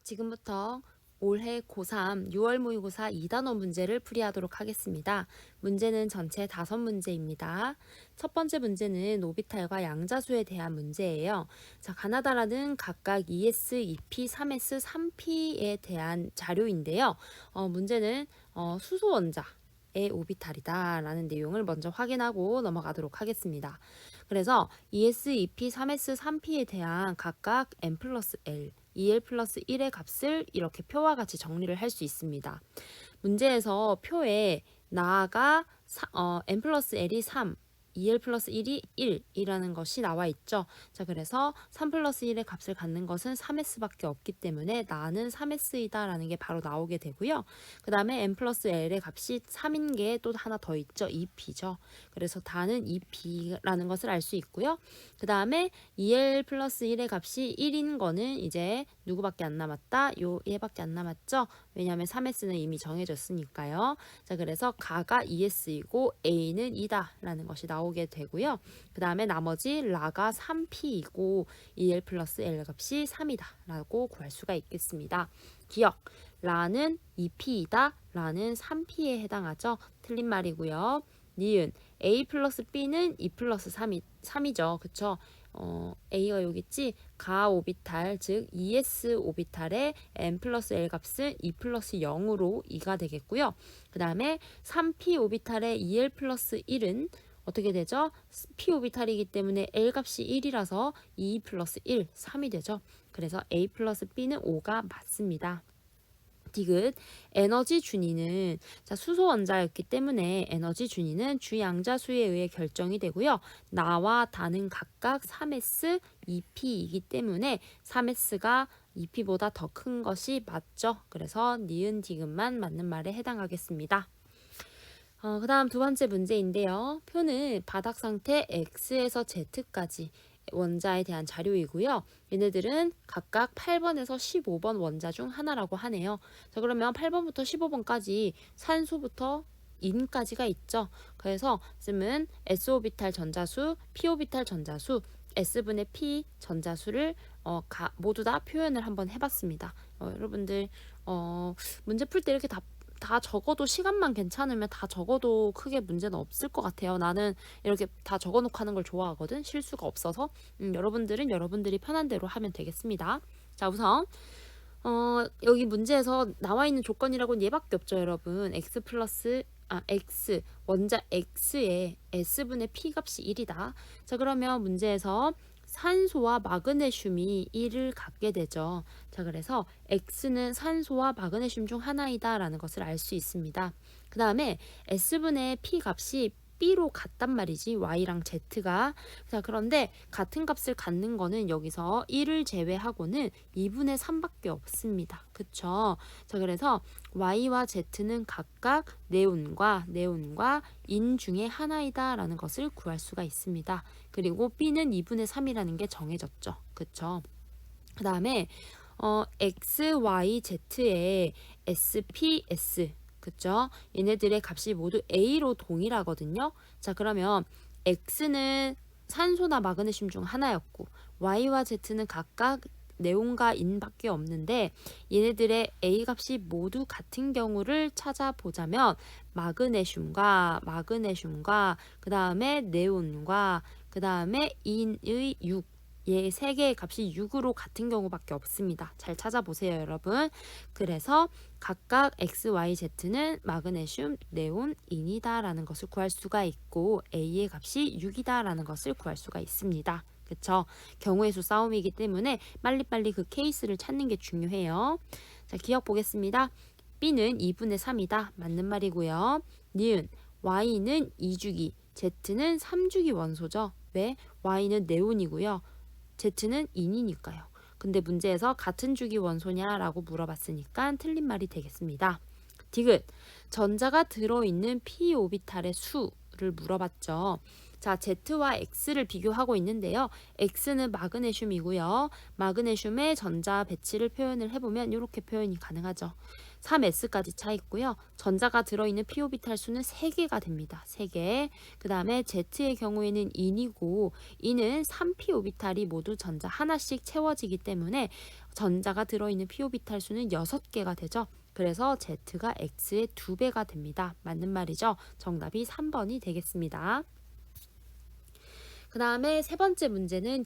지금부터 올해 고3 6월 모의고사 2단원 문제를 풀이하도록 하겠습니다. 문제는 전체 5문제입니다. 첫 번째 문제는 오비탈과 양자수에 대한 문제예요. 자, 가나다라는 각각 2s, 2p, 3s, 3p에 대한 자료인데요. 문제는 수소 원자의 오비탈이다 라는 내용을 먼저 확인하고 넘어가도록 하겠습니다. 그래서 2s, 2p, 3s, 3p에 대한 각각 n 플러스 l 2l 플러스 1의 값을 이렇게 표와 같이 정리를 할 수 있습니다. 문제에서 표에 나가 n 플러스 l이 3, 2l 플러스 1이 1이라는 것이 나와 있죠. 자, 그래서 3 플러스 1의 값을 갖는 것은 3s밖에 없기 때문에 나는 3s이다 라는 게 바로 나오게 되고요. 그 다음에 n 플러스 l의 값이 3인 게 또 하나 더 있죠. 2p죠. 그래서 다는 2p라는 것을 알 수 있고요. 그 다음에 2l 플러스 1의 값이 1인 거는 이제 누구밖에 안 남았다? 요 얘밖에 안 남았죠? 왜냐하면 3s는 이미 정해졌으니까요. 자, 그래서 가가 2s이고 a는 2다 라는 것이 나오게 되고요. 그 다음에 나머지 라가 3p이고 2l 플러스 l 값이 3이다 라고 구할 수가 있겠습니다. 기억, 라는 2p이다, 라는 3p에 해당하죠. 틀린 말이고요. 니은, a 플러스 b는 2 플러스 3이죠. 그쵸? A가 여기 있지? 가 오비탈, 즉 2s 오비탈의 n 플러스 l 값은 2 플러스 0으로 2가 되겠고요. 그 다음에 3p 오비탈의 2l 플러스 1은 어떻게 되죠? p 오비탈이기 때문에 l 값이 1이라서 2 플러스 1, 3이 되죠. 그래서 a 플러스 b는 5가 맞습니다. 디귿, 에너지 준위는 수소 원자였기 때문에 에너지 준위는 주양자수에 의해 결정이 되고요. 나와 다는 각각 3s, 2p이기 때문에 3s가 2p보다 더 큰 것이 맞죠. 그래서 니은 디귿만 맞는 말에 해당하겠습니다. 그 다음 두 번째 문제인데요. 표는 바닥 상태 X에서 Z까지 원자에 대한 자료이고요. 얘네들은 각각 8번에서 15번 원자 중 하나라고 하네요. 자, 그러면 8번부터 15번까지 산소부터 인까지가 있죠. 그래서 쯤은 s오비탈 전자수, p오비탈 전자수, s분의 p 전자수를 모두 다 표현을 한번 해봤습니다. 여러분들 문제 풀 때 이렇게 다 적어도 시간만 괜찮으면 다 적어도 크게 문제는 없을 것 같아요. 나는 이렇게 다 적어놓고 하는 걸 좋아하거든. 실수가 없어서. 여러분들은 여러분들이 편한 대로 하면 되겠습니다. 자, 우선 여기 문제에서 나와 있는 조건이라고는 얘밖에 없죠, 여러분. x 원자 x의 s분의 p 값이 1이다. 자, 그러면 문제에서 산소와 마그네슘이 1을 갖게 되죠. 자, 그래서 X는 산소와 마그네슘 중 하나이다 라는 것을 알 수 있습니다. 그 다음에 S분의 P 값이 B로 같단 말이지, Y랑 Z가. 자, 그런데 같은 값을 갖는 거는 여기서 1을 제외하고는 2분의 3밖에 없습니다. 그쵸? 자, 그래서 Y와 Z는 각각 네온과 인 중에 하나이다 라는 것을 구할 수가 있습니다. 그리고 B는 2분의 3이라는 게 정해졌죠. 그쵸? 그 다음에 X, Y, Z의 S, P, S 그쵸? 얘네들의 값이 모두 A로 동일하거든요. 자, 그러면 X는 산소나 마그네슘 중 하나였고 Y와 Z는 각각 네온과 인밖에 없는데 얘네들의 A 값이 모두 같은 경우를 찾아보자면 마그네슘과 그 다음에 네온과 그 다음에 인의 6 얘 세 개의 값이 6으로 같은 경우밖에 없습니다. 잘 찾아보세요, 여러분. 그래서 각각 X, Y, Z는 마그네슘, 네온, 인이다 라는 것을 구할 수가 있고 A의 값이 6이다 라는 것을 구할 수가 있습니다. 그쵸? 경우의 수 싸움이기 때문에 빨리빨리 그 케이스를 찾는 게 중요해요. 자, 기억 보겠습니다. B는 2분의 3이다. 맞는 말이고요. 니은, Y는 2주기, Z는 3주기 원소죠. 왜? Y는 네온이고요. Z는 인이니까요. 근데 문제에서 같은 주기 원소냐라고 물어봤으니까 틀린 말이 되겠습니다. 디귿, 전자가 들어있는 p 오비탈의 수를 물어봤죠. 자, Z와 X를 비교하고 있는데요. X는 마그네슘이고요. 마그네슘의 전자 배치를 표현을 해보면 이렇게 표현이 가능하죠. 3s까지 차 있고요. 전자가 들어있는 p-오비탈 수는 3개가 됩니다. 3개. 그 다음에 Z의 경우에는 인이고 인은 3p-오비탈이 모두 전자 하나씩 채워지기 때문에 전자가 들어있는 p-오비탈 수는 6개가 되죠. 그래서 Z가 X의 2배가 됩니다. 맞는 말이죠. 정답이 3번이 되겠습니다. 그 다음에 세 번째 문제는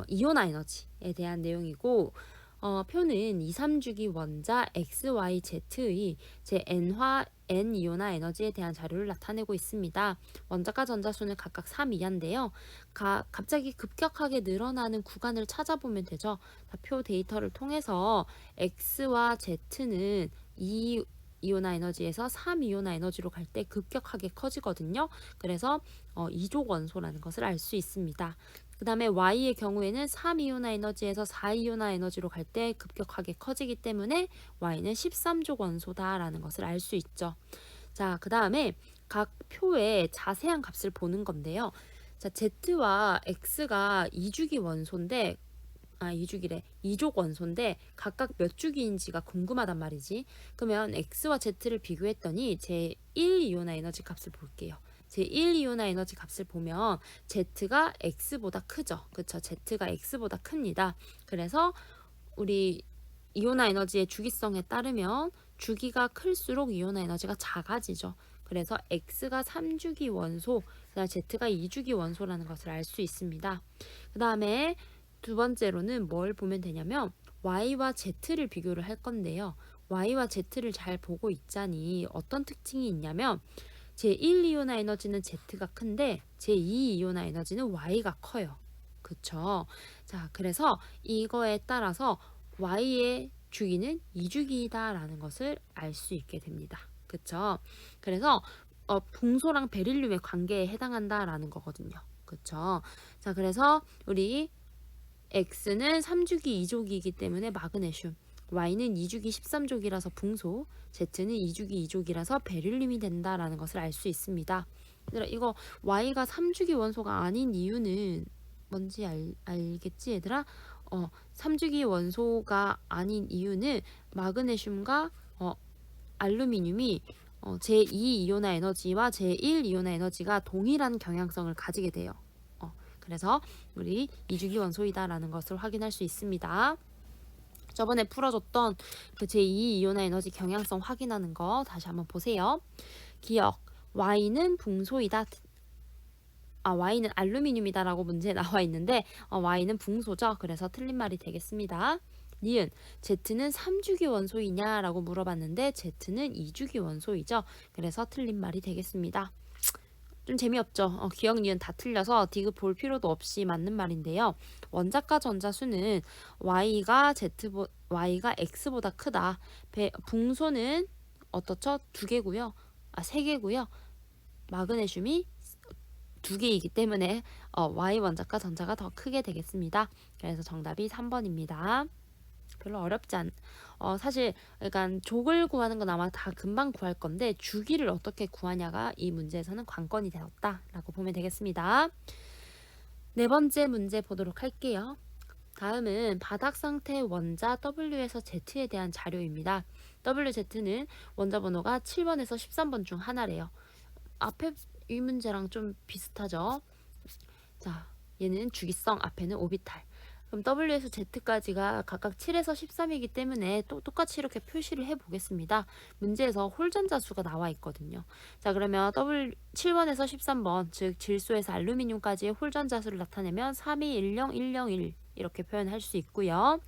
이온화 에너지에 대한 내용이고 표는 2, 3주기 원자 XYZ의 제 N이온화 에너지에 대한 자료를 나타내고 있습니다. 원자과 전자수는 각각 3 이하인데요. 갑자기 급격하게 늘어나는 구간을 찾아보면 되죠. 표 데이터를 통해서 X와 Z는 2 이온화 에너지에서 3 이온화 에너지로 갈 때 급격하게 커지거든요. 그래서 2족 원소라는 것을 알 수 있습니다. 그 다음에 Y의 경우에는 3이온화 에너지에서 4이온화 에너지로 갈 때 급격하게 커지기 때문에 Y는 13족 원소다라는 것을 알 수 있죠. 자, 그 다음에 각 표의 자세한 값을 보는 건데요. 자, Z와 X가 2주기 원소인데 2족 원소인데 각각 몇 주기인지가 궁금하단 말이지. 그러면 X와 Z를 비교했더니 제 1이온화 에너지 값을 볼게요. 제 1이온화 에너지 값을 보면 Z가 X보다 크죠. 그쵸? Z가 X보다 큽니다. 그래서 우리 이온화 에너지의 주기성에 따르면 주기가 클수록 이온화 에너지가 작아지죠. 그래서 X가 3주기 원소, 그다음 Z가 2주기 원소라는 것을 알 수 있습니다. 그 다음에 두 번째로는 뭘 보면 되냐면 Y와 Z를 비교를 할 건데요. Y와 Z를 잘 보고 있자니 어떤 특징이 있냐면 제1이온화 에너지는 Z가 큰데 제2이온화 에너지는 Y가 커요. 그쵸? 자, 그래서 이거에 따라서 Y의 주기는 2주기이다라는 것을 알 수 있게 됩니다. 그쵸? 그래서 붕소랑 베릴륨의 관계에 해당한다라는 거거든요. 그쵸? 자, 그래서 우리 X는 3주기 2족이기 때문에 마그네슘, Y는 2주기 13족이라서 붕소, Z는 2주기 2족이라서 베릴륨이 된다라는 것을 알 수 있습니다. 얘들아, 이거 Y가 3주기 원소가 아닌 이유는 뭔지 알겠지 얘들아? 3주기 원소가 아닌 이유는 마그네슘과 알루미늄이 제2이온화 에너지와 제1이온화 에너지가 동일한 경향성을 가지게 돼요. 그래서 우리 2주기 원소이다라는 것을 확인할 수 있습니다. 저번에 풀어줬던 그 제2이온화 에너지 경향성 확인하는 거 다시 한번 보세요. 기억, Y는 붕소이다. Y는 알루미늄이다라고 문제에 나와 있는데 Y는 붕소죠. 그래서 틀린 말이 되겠습니다. 니은, Z는 3주기 원소이냐라고 물어봤는데 Z는 2주기 원소이죠. 그래서 틀린 말이 되겠습니다. 좀 재미없죠. 기억, 니은 다 틀려서 디귿 볼 필요도 없이 맞는 말인데요. 원자과 전자수는 Y가 X보다 크다. 붕소는 어떻죠? 2개고요. 3개고요. 마그네슘이 2개이기 때문에 Y 원자과 전자가 더 크게 되겠습니다. 그래서 정답이 3번입니다. 별로 어렵지 않. 사실 약간 족을 구하는 건 아마 다 금방 구할 건데 주기를 어떻게 구하냐가 이 문제에서는 관건이 되었다라고 보면 되겠습니다. 네 번째 문제 보도록 할게요. 다음은 바닥 상태 원자 W에서 Z에 대한 자료입니다. WZ는 원자 번호가 7번에서 13번 중 하나래요. 앞에 이 문제랑 좀 비슷하죠. 자, 얘는 주기성, 앞에는 오비탈. 그럼 W에서 Z까지가 각각 7에서 13이기 때문에 또 똑같이 이렇게 표시를 해보겠습니다. 문제에서 홀전자 수가 나와 있거든요. 자, 그러면 7번에서 13번, 즉 질소에서 알루미늄까지의 홀전자 수를 나타내면 3210101 이렇게 표현할 수 있고요.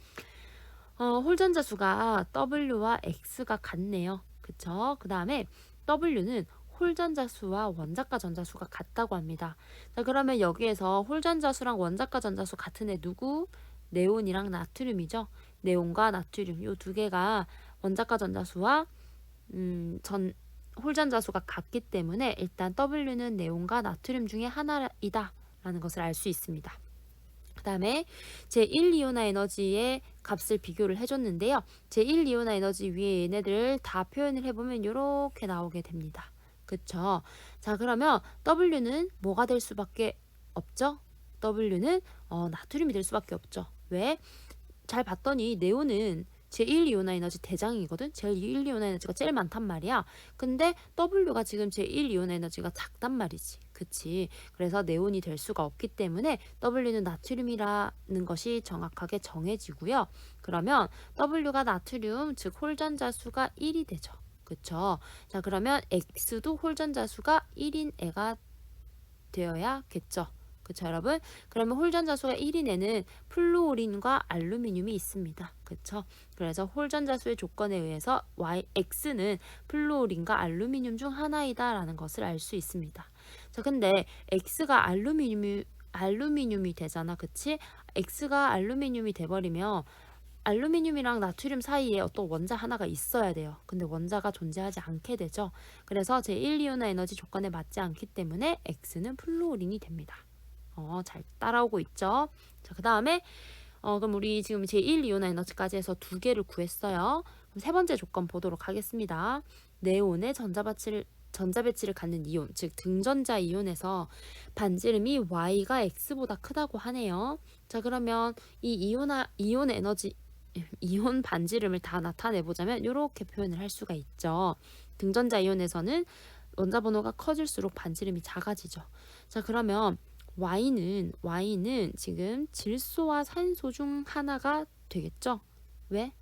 홀전자 수가 W와 X가 같네요. 그쵸? 그 다음에 W는 홀전자 수와 원자과 전자 수가 같다고 합니다. 자, 그러면 여기에서 홀전자 수랑 원자과 전자 수 같은 애 누구? 네온이랑 나트륨이죠. 네온과 나트륨 이 두 개가 원자과 전자 수와 홀전자 수가 같기 때문에 일단 W는 네온과 나트륨 중에 하나이다 라는 것을 알 수 있습니다. 그 다음에 제1이온화 에너지의 값을 비교를 해줬는데요. 제1이온화 에너지 위에 얘네들 다 표현을 해보면 이렇게 나오게 됩니다. 그쵸? 자, 그러면 W는 뭐가 될 수밖에 없죠? W는 나트륨이 될 수밖에 없죠. 왜? 잘 봤더니 네온은 제1이온 에너지 대장이거든. 제1이온 에너지가 제일 많단 말이야. 근데 W가 지금 제1이온 에너지가 작단 말이지. 그치? 그래서 네온이 될 수가 없기 때문에 W는 나트륨이라는 것이 정확하게 정해지고요. 그러면 W가 나트륨, 즉 홀전자 수가 1이 되죠. 그쵸? 자, 그러면 X도 홀전자 수가 1인 애가 되어야겠죠. 그쵸, 여러분? 그러면 홀전자 수가 1인 애는 플루오린과 알루미늄이 있습니다. 그쵸? 그래서 홀전자 수의 조건에 의해서 X는 플루오린과 알루미늄 중 하나이다 라는 것을 알 수 있습니다. 자, 근데 X가 알루미늄이 되잖아. 그치? X가 알루미늄이 돼버리면 알루미늄이랑 나트륨 사이에 어떤 원자 하나가 있어야 돼요. 근데 원자가 존재하지 않게 되죠. 그래서 제1이온화 에너지 조건에 맞지 않기 때문에 X는 플루오린이 됩니다. 잘 따라오고 있죠. 자, 그 다음에 그럼 우리 지금 제1이온화 에너지까지 해서 2개를 구했어요. 그럼 세 번째 조건 보도록 하겠습니다. 네온의 전자배치를 갖는 이온, 즉 등전자 이온에서 반지름이 Y가 X보다 크다고 하네요. 자, 그러면 이 이온 반지름을 다 나타내보자면 이렇게 표현을 할 수가 있죠. 등전자 이온에서는 원자 번호가 커질수록 반지름이 작아지죠. 자, 그러면 Y는 지금 질소와 산소 중 하나가 되겠죠? 왜?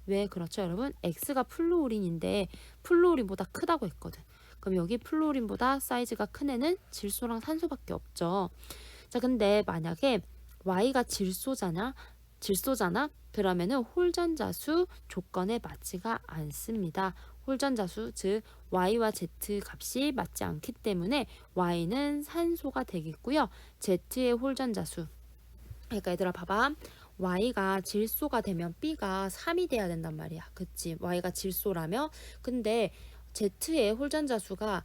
왜 그렇죠, 여러분? X가 플루오린인데 플루오린보다 크다고 했거든. 그럼 여기 플루오린보다 사이즈가 큰 애는 질소랑 산소밖에 없죠. 자, 근데 만약에 Y가 질소잖아. 그러면은 홀전자수 조건에 맞지가 않습니다. 홀전자수, 즉 Y와 Z 값이 맞지 않기 때문에 Y는 산소가 되겠고요. Z의 홀전자수. 그러니까 얘들아 봐봐. Y가 질소가 되면 B가 3이 돼야 된단 말이야. 그치? Y가 질소라면 근데 Z의 홀전자수가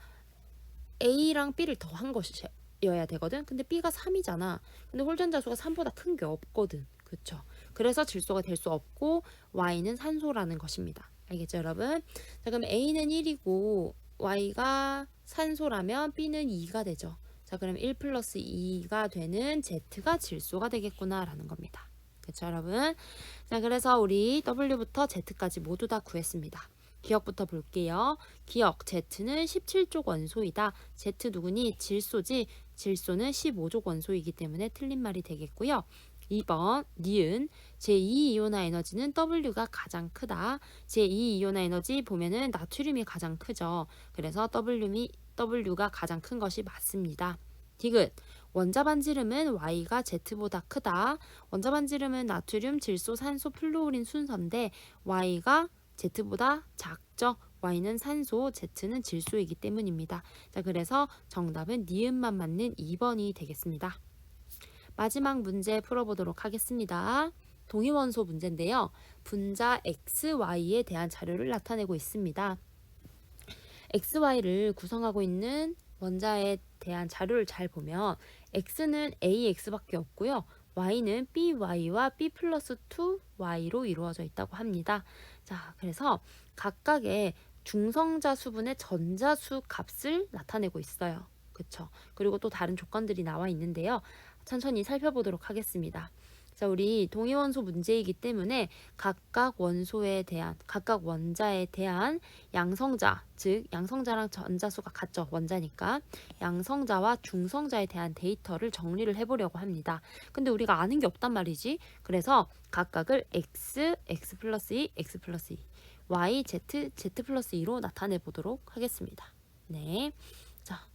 A랑 B를 더한 것이어야 되거든. 근데 B가 3이잖아. 근데 홀전자수가 3보다 큰 게 없거든. 그쵸? 그래서 질소가 될 수 없고 Y는 산소라는 것입니다. 알겠죠, 여러분? 자, 그럼 A는 1이고 Y가 산소라면 B는 2가 되죠. 자, 그럼 1 플러스 2가 되는 Z가 질소가 되겠구나 라는 겁니다. 그쵸, 여러분? 자, 그래서 우리 W부터 Z까지 모두 다 구했습니다. 기억부터 볼게요. 기억, Z는 17족 원소이다. Z 누구니? 질소지. 질소는 15족 원소이기 때문에 틀린 말이 되겠고요. 2번, 니은 제2이온화 에너지는 W가 가장 크다. 제2이온화 에너지 보면은 나트륨이 가장 크죠. 그래서 W가 가장 큰 것이 맞습니다. 디귿 원자 반지름은 Y가 Z보다 크다. 원자 반지름은 나트륨, 질소, 산소, 플루오린 순서인데 Y가 Z보다 작죠. Y는 산소, Z는 질소이기 때문입니다. 자, 그래서 정답은 니은만 맞는 2번이 되겠습니다. 마지막 문제 풀어보도록 하겠습니다. 동위원소 문제인데요. 분자 XY에 대한 자료를 나타내고 있습니다. XY를 구성하고 있는 원자에 대한 자료를 잘 보면 X는 AX밖에 없고요. Y는 BY와 B 플러스 2Y로 이루어져 있다고 합니다. 자, 그래서 각각의 중성자 수분의 전자수 값을 나타내고 있어요. 그쵸? 그리고 또 다른 조건들이 나와 있는데요. 천천히 살펴보도록 하겠습니다. 자, 우리 동위원소 문제이기 때문에 각각 원자에 대한 양성자, 즉 양성자랑 전자수가 같죠. 원자니까. 양성자와 중성자에 대한 데이터를 정리를 해보려고 합니다. 근데 우리가 아는 게 없단 말이지. 그래서 각각을 X 플러스 2, X 플러스 2, Y, Z 플러스 2로 나타내 보도록 하겠습니다. 네. 자,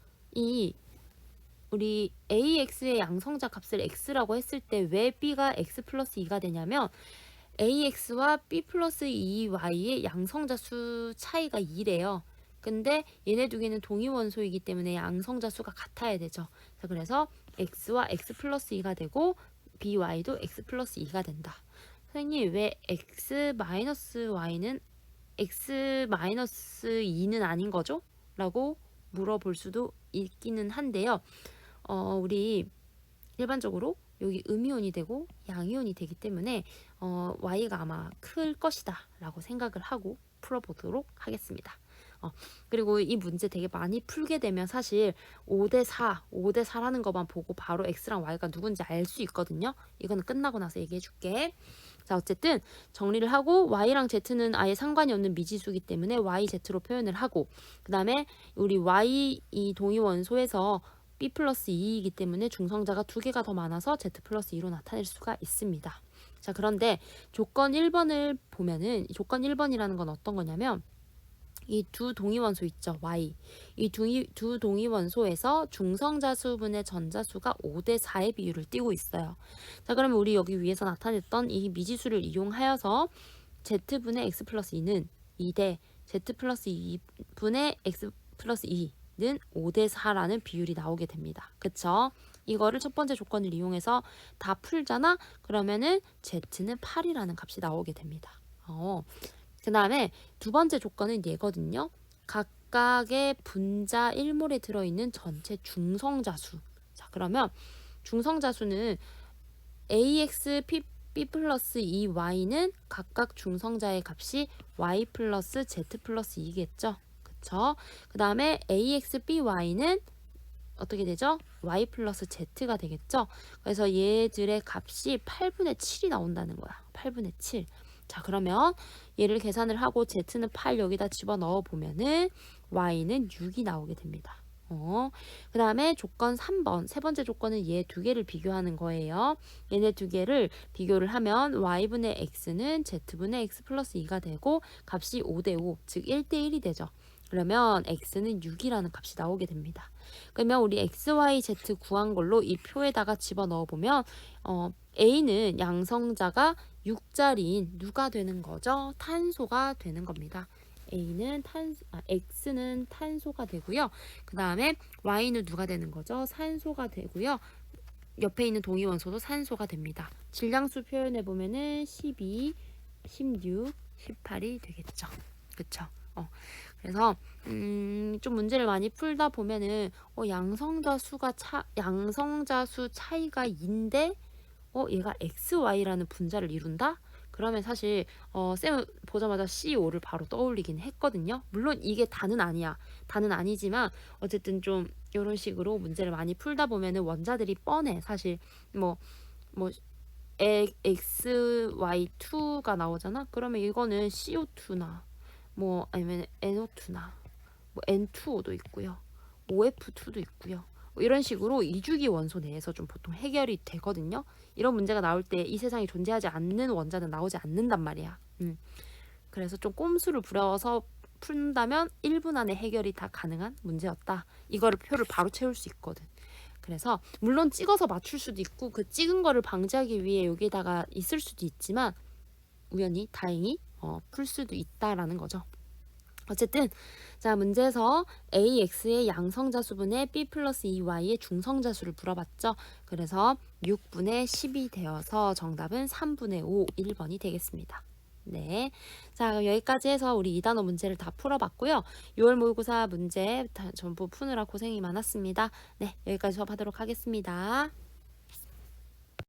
우리 AX의 양성자 값을 X라고 했을 때 왜 B가 X 플러스 2가 되냐면 AX와 B 플러스 2Y의 양성자 수 차이가 2래요. 근데 얘네 두 개는 동위원소이기 때문에 양성자 수가 같아야 되죠. 자, 그래서 X와 X 플러스 2가 되고 BY도 X 플러스 2가 된다. 선생님, 왜 X 마이너스 Y는 X 마이너스 2는 아닌 거죠? 라고 물어볼 수도 있기는 한데요. 우리 일반적으로 여기 음이온이 되고 양이온이 되기 때문에 Y가 아마 클 것이다 라고 생각을 하고 풀어보도록 하겠습니다. 그리고 이 문제 되게 많이 풀게 되면 사실 5대4라는 것만 보고 바로 X랑 Y가 누군지 알 수 있거든요. 이거는 끝나고 나서 얘기해 줄게. 자, 어쨌든 정리를 하고 y랑 z는 아예 상관이 없는 미지수이기 때문에 yz로 표현을 하고, 그 다음에 우리 y 이 동위원소에서 b 플러스 2이기 때문에 중성자가 두 개가 더 많아서 z 플러스 2로 나타낼 수가 있습니다. 자, 그런데 조건 1번을 보면은 이 조건 1번이라는 건 어떤 거냐면 이 두 동위원소 있죠, y. 이 두 동위원소에서 중성자수분의 전자수가 5대 4의 비율을 띠고 있어요. 자, 그러면 우리 여기 위에서 나타냈던 이 미지수를 이용하여서 z분의 x 플러스 2는 2대 z 플러스 2분의 x 플러스 2는 5대 4라는 비율이 나오게 됩니다. 그쵸? 이거를 첫 번째 조건을 이용해서 다 풀잖아? 그러면은 z는 8이라는 값이 나오게 됩니다. 그 다음에 두 번째 조건은 얘거든요. 각각의 분자 1몰에 들어있는 전체 중성자수. 자, 그러면 중성자수는 ax, b 플러스 2y는 각각 중성자의 값이 y 플러스 z 플러스 2겠죠. 그쵸? 그 다음에 ax, by는 어떻게 되죠? y 플러스 z가 되겠죠. 그래서 얘들의 값이 8분의 7이 나온다는 거야. 8분의 7. 자, 그러면 얘를 계산을 하고 z는 8 여기다 집어넣어 보면은 y는 6이 나오게 됩니다. 그 다음에 조건 3번, 세 번째 조건은 얘 두 개를 비교하는 거예요. 얘네 두 개를 비교를 하면 y분의 x는 z분의 x 플러스 2가 되고 값이 5대 5, 즉 1대 1이 되죠. 그러면 x는 6이라는 값이 나오게 됩니다. 그러면 우리 x, y, z 구한 걸로 이 표에다가 집어넣어 보면 a는 양성자가 6자리인 누가 되는 거죠? 탄소가 되는 겁니다. x는 탄소가 되고요. 그 다음에 y는 누가 되는 거죠? 산소가 되고요. 옆에 있는 동위원소도 산소가 됩니다. 질량수 표현해 보면은 12, 16, 18이 되겠죠. 그쵸? 그래서 좀 문제를 많이 풀다 보면은 양성자수 차이가 2인데 얘가 XY라는 분자를 이룬다? 그러면 사실 쌤은 보자마자 C5를 바로 떠올리긴 했거든요. 물론 이게 다는 아니야. 다는 아니지만 어쨌든 좀 이런 식으로 문제를 많이 풀다 보면은 원자들이 뻔해. 사실 뭐 XY2가 나오잖아. 그러면 이거는 CO2나 뭐 아니면 NO2나 뭐 N2O도 있고요. OF2도 있고요. 이런 식으로 이주기 원소 내에서 좀 보통 해결이 되거든요. 이런 문제가 나올 때 이 세상에 존재하지 않는 원자는 나오지 않는단 말이야. 그래서 좀 꼼수를 부려서 푼다면 1분 안에 해결이 다 가능한 문제였다. 이거를 표를 바로 채울 수 있거든. 그래서 물론 찍어서 맞출 수도 있고 그 찍은 거를 방지하기 위해 여기에다가 있을 수도 있지만 우연히 다행히 풀 수도 있다라는 거죠. 어쨌든 자, 문제에서 AX의 양성자수분의 B 플러스 2Y의 중성자수를 물어봤죠. 그래서 6분의 10이 되어서 정답은 3분의 5, 1번이 되겠습니다. 네, 자, 그럼 여기까지 해서 우리 2단원 문제를 다 풀어봤고요. 6월 모의고사 문제 전부 푸느라 고생이 많았습니다. 네, 여기까지 수업하도록 하겠습니다.